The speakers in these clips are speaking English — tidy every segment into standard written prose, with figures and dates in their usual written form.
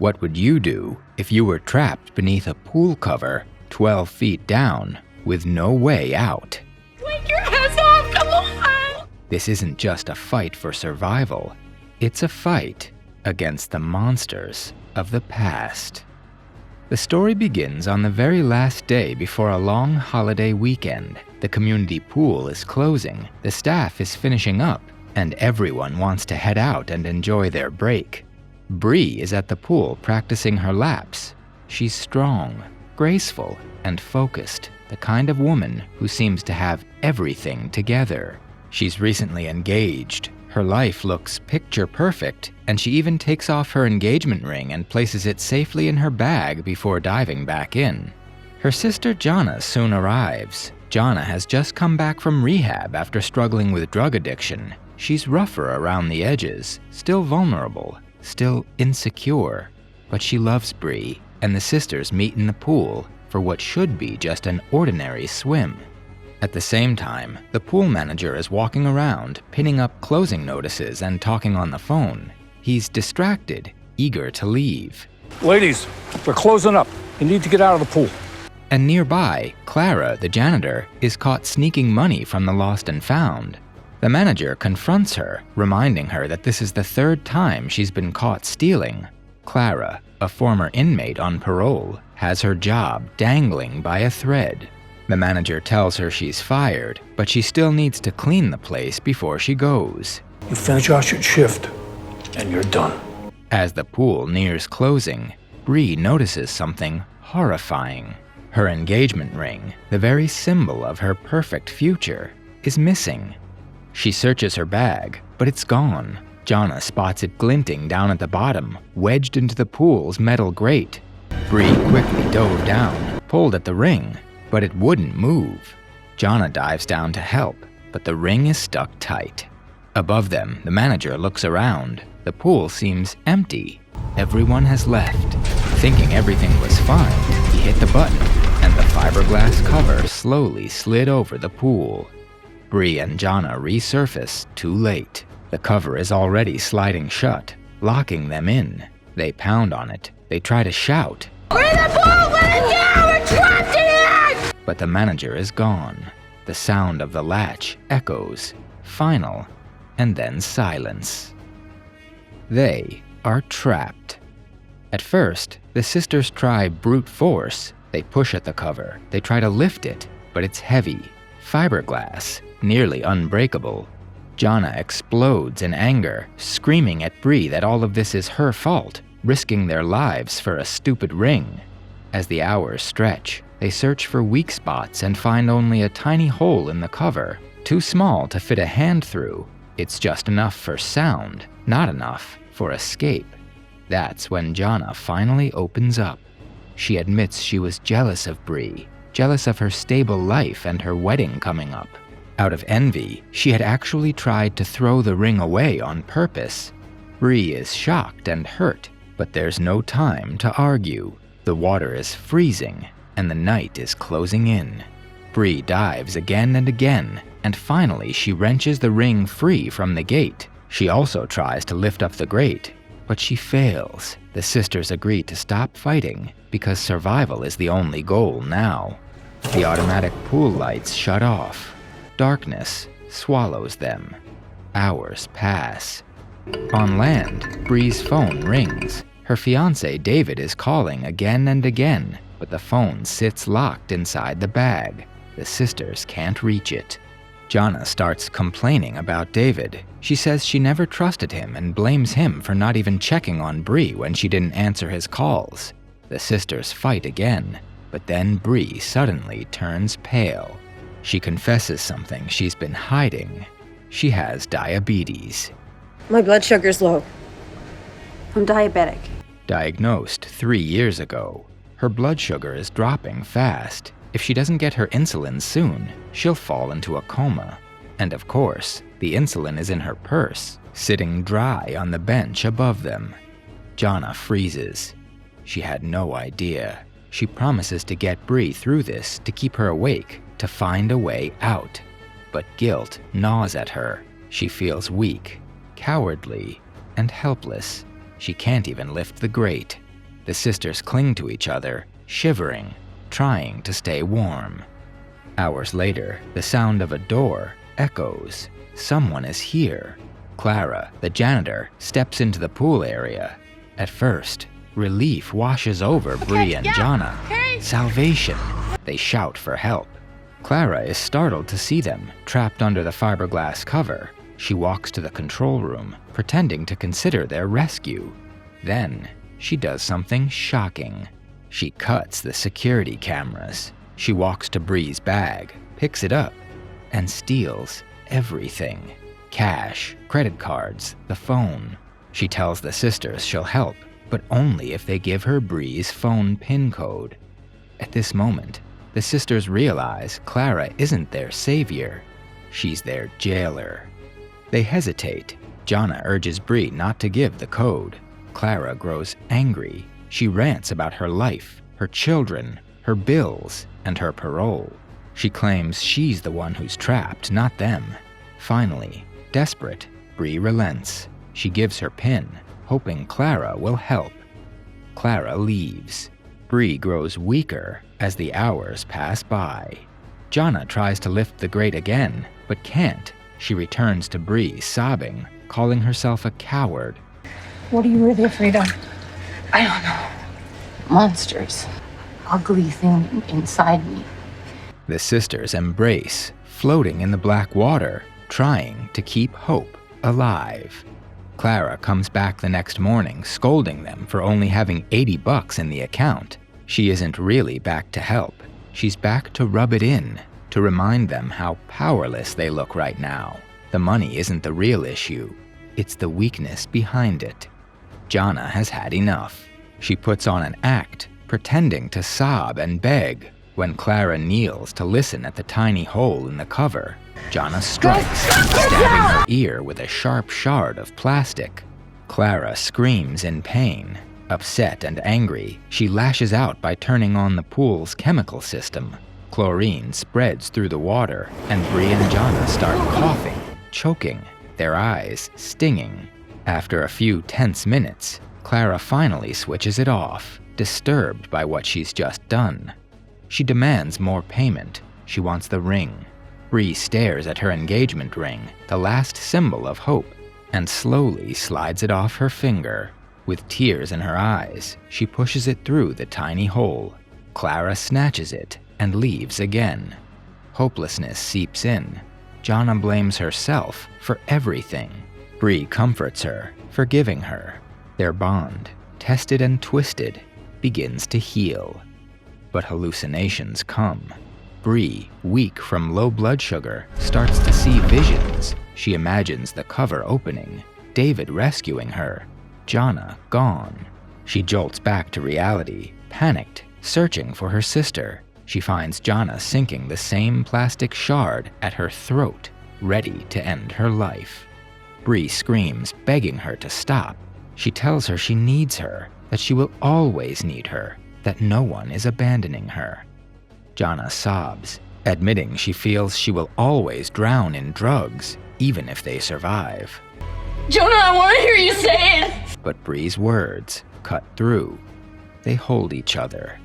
What would you do if you were trapped beneath a pool cover 12 feet down with no way out? Wake your ass up, come on! This isn't just a fight for survival. It's a fight against the monsters of the past. The story begins on the very last day before a long holiday weekend. The community pool is closing, the staff is finishing up, and everyone wants to head out and enjoy their break. Bree is at the pool practicing her laps. She's strong, graceful, and focused, the kind of woman who seems to have everything together. She's recently engaged. Her life looks picture perfect, and she even takes off her engagement ring and places it safely in her bag before diving back in. Her sister Jana soon arrives. Jana has just come back from rehab after struggling with drug addiction. She's rougher around the edges, still vulnerable, still insecure, but she loves Bree, and the sisters meet in the pool for what should be just an ordinary swim. At the same time, the pool manager is walking around, pinning up closing notices and talking on the phone. He's distracted, eager to leave. Ladies, we're closing up. You need to get out of the pool. And nearby, Clara, the janitor, is caught sneaking money from the lost and found. The manager confronts her, reminding her that this is the third time she's been caught stealing. Clara, a former inmate on parole, has her job dangling by a thread. The manager tells her she's fired, but she still needs to clean the place before she goes. You finish out your shift, and you're done. As the pool nears closing, Bree notices something horrifying. Her engagement ring, the very symbol of her perfect future, is missing. She searches her bag, but it's gone. Jana spots it glinting down at the bottom, wedged into the pool's metal grate. Bree quickly dove down, pulled at the ring, but it wouldn't move. Jana dives down to help, but the ring is stuck tight. Above them, the manager looks around. The pool seems empty. Everyone has left. Thinking everything was fine, he hit the button, and the fiberglass cover slowly slid over the pool. Bree and Jana resurface too late. The cover is already sliding shut, locking them in. They pound on it. They try to shout. We're in the pool! Let it down! We're trapped in it! But the manager is gone. The sound of the latch echoes, final, and then silence. They are trapped. At first, the sisters try brute force. They push at the cover. They try to lift it, but it's heavy. Fiberglass, nearly unbreakable. Jana explodes in anger, screaming at Bree that all of this is her fault, risking their lives for a stupid ring. As the hours stretch, they search for weak spots and find only a tiny hole in the cover, too small to fit a hand through. It's just enough for sound, not enough for escape. That's when Jana finally opens up. She admits she was jealous of Bree, jealous of her stable life and her wedding coming up. Out of envy, she had actually tried to throw the ring away on purpose. Bree is shocked and hurt, but there's no time to argue. The water is freezing, and the night is closing in. Bree dives again and again, and finally she wrenches the ring free from the gate. She also tries to lift up the grate, but she fails. The sisters agree to stop fighting because survival is the only goal now. The automatic pool lights shut off. Darkness swallows them. Hours pass. On land, Bree's phone rings. Her fiancé David is calling again and again, but the phone sits locked inside the bag. The sisters can't reach it. Jana starts complaining about David. She says she never trusted him and blames him for not even checking on Bree when she didn't answer his calls. The sisters fight again, but then Bree suddenly turns pale. She confesses something she's been hiding. She has diabetes. My blood sugar's low. I'm diabetic. Diagnosed 3 years ago, her blood sugar is dropping fast. If she doesn't get her insulin soon, she'll fall into a coma. And of course, the insulin is in her purse, sitting dry on the bench above them. Jana freezes. She had no idea. She promises to get Bree through this, to keep her awake, to find a way out. But guilt gnaws at her. She feels weak, cowardly, and helpless. She can't even lift the grate. The sisters cling to each other, shivering, trying to stay warm. Hours later, the sound of a door echoes. Someone is here. Clara, the janitor, steps into the pool area. At first, relief washes over Bree and Jonna. Salvation! They shout for help. Clara is startled to see them, trapped under the fiberglass cover. She walks to the control room, pretending to consider their rescue. Then, she does something shocking. She cuts the security cameras. She walks to Bree's bag, picks it up, and steals everything. Cash, credit cards, the phone. She tells the sisters she'll help, but only if they give her Bree's phone PIN code. At this moment, the sisters realize Clara isn't their savior. She's their jailer. They hesitate. Jonna urges Bree not to give the code. Clara grows angry. She rants about her life, her children, her bills, and her parole. She claims she's the one who's trapped, not them. Finally, desperate, Bree relents. She gives her PIN, hoping Clara will help. Clara leaves. Bree grows weaker as the hours pass by. Jonna tries to lift the grate again, but can't. She returns to Bree, sobbing, calling herself a coward. What are you really afraid of? I don't know. Monsters. Ugly thing inside me. The sisters embrace, floating in the black water, trying to keep hope alive. Clara comes back the next morning, scolding them for only having $80 in the account. She isn't really back to help. She's back to rub it in, to remind them how powerless they look right now. The money isn't the real issue. It's the weakness behind it. Jonna has had enough. She puts on an act, pretending to sob and beg. When Clara kneels to listen at the tiny hole in the cover, Jonna strikes, stabbing her ear with a sharp shard of plastic. Clara screams in pain. Upset and angry, she lashes out by turning on the pool's chemical system. Chlorine spreads through the water, and Bree and Jonna start coughing, choking, their eyes stinging. After a few tense minutes, Clara finally switches it off, disturbed by what she's just done. She demands more payment. She wants the ring. Bree stares at her engagement ring, the last symbol of hope, and slowly slides it off her finger. With tears in her eyes, she pushes it through the tiny hole. Clara snatches it and leaves again. Hopelessness seeps in. Jonna blames herself for everything. Bree comforts her, forgiving her. Their bond, tested and twisted, begins to heal. But hallucinations come. Bree, weak from low blood sugar, starts to see visions. She imagines the cover opening, David rescuing her, Jonna gone. She jolts back to reality, panicked, searching for her sister. She finds Jonna sinking the same plastic shard at her throat, ready to end her life. Bree screams, begging her to stop. She tells her she needs her, that she will always need her, that no one is abandoning her. Jonna sobs, admitting she feels she will always drown in drugs, even if they survive. Jonah, I want to hear you say it! But Bree's words cut through. They hold each other.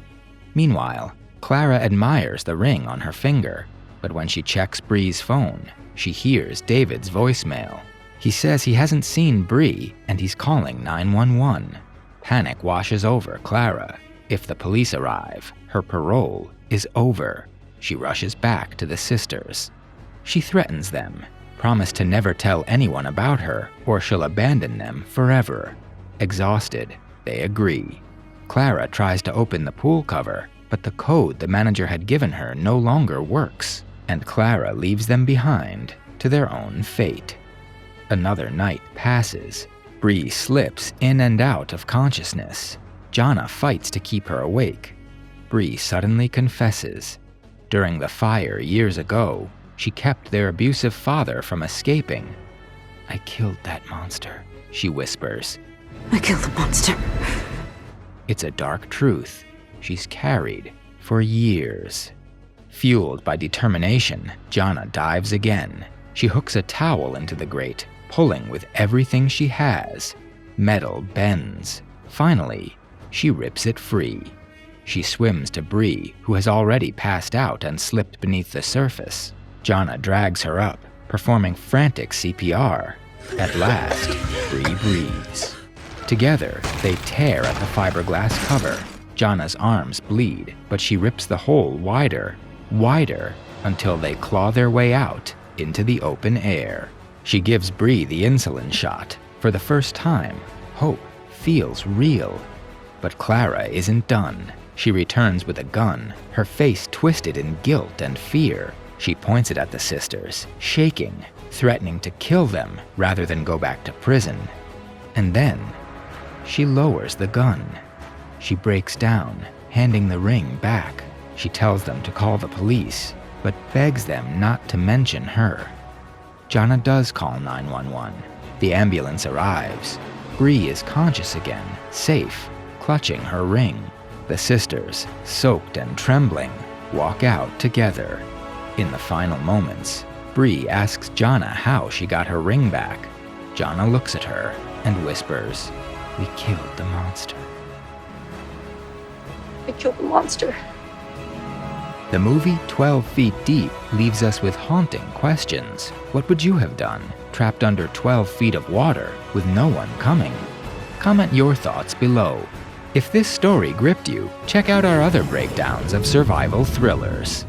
Meanwhile, Clara admires the ring on her finger, but when she checks Bree's phone, she hears David's voicemail. He says he hasn't seen Bree, and he's calling 911. Panic washes over Clara. If the police arrive, her parole is over. She rushes back to the sisters. She threatens them, promise to never tell anyone about her, or she'll abandon them forever. Exhausted, they agree. Clara tries to open the pool cover, but the code the manager had given her no longer works, and Clara leaves them behind to their own fate. Another night passes. Bree slips in and out of consciousness. Jonna fights to keep her awake. Bree suddenly confesses. During the fire years ago, she kept their abusive father from escaping. "I killed that monster," she whispers. I killed the monster. It's a dark truth she's carried for years. Fueled by determination, Jonna dives again. She hooks a towel into the grate, pulling with everything she has. Metal bends. Finally, She rips it free. She swims to Bree, who has already passed out and slipped beneath the surface. Jana drags her up, performing frantic CPR. At last, Bree breathes. Together, they tear at the fiberglass cover. Jana's arms bleed, but she rips the hole wider, wider, until they claw their way out into the open air. She gives Bree the insulin shot. For the first time, hope feels real. But Clara isn't done. She returns with a gun, her face twisted in guilt and fear. She points it at the sisters, shaking, threatening to kill them rather than go back to prison. And then, she lowers the gun. She breaks down, handing the ring back. She tells them to call the police, but begs them not to mention her. Jana does call 911. The ambulance arrives. Bree is conscious again, safe, clutching her ring. The sisters, soaked and trembling, walk out together. In the final moments, Bree asks Jana how she got her ring back. Jana looks at her and whispers, "We killed the monster." I killed the monster. The movie 12 Feet Deep leaves us with haunting questions. What would you have done, trapped under 12 feet of water with no one coming? Comment your thoughts below. If this story gripped you, check out our other breakdowns of survival thrillers.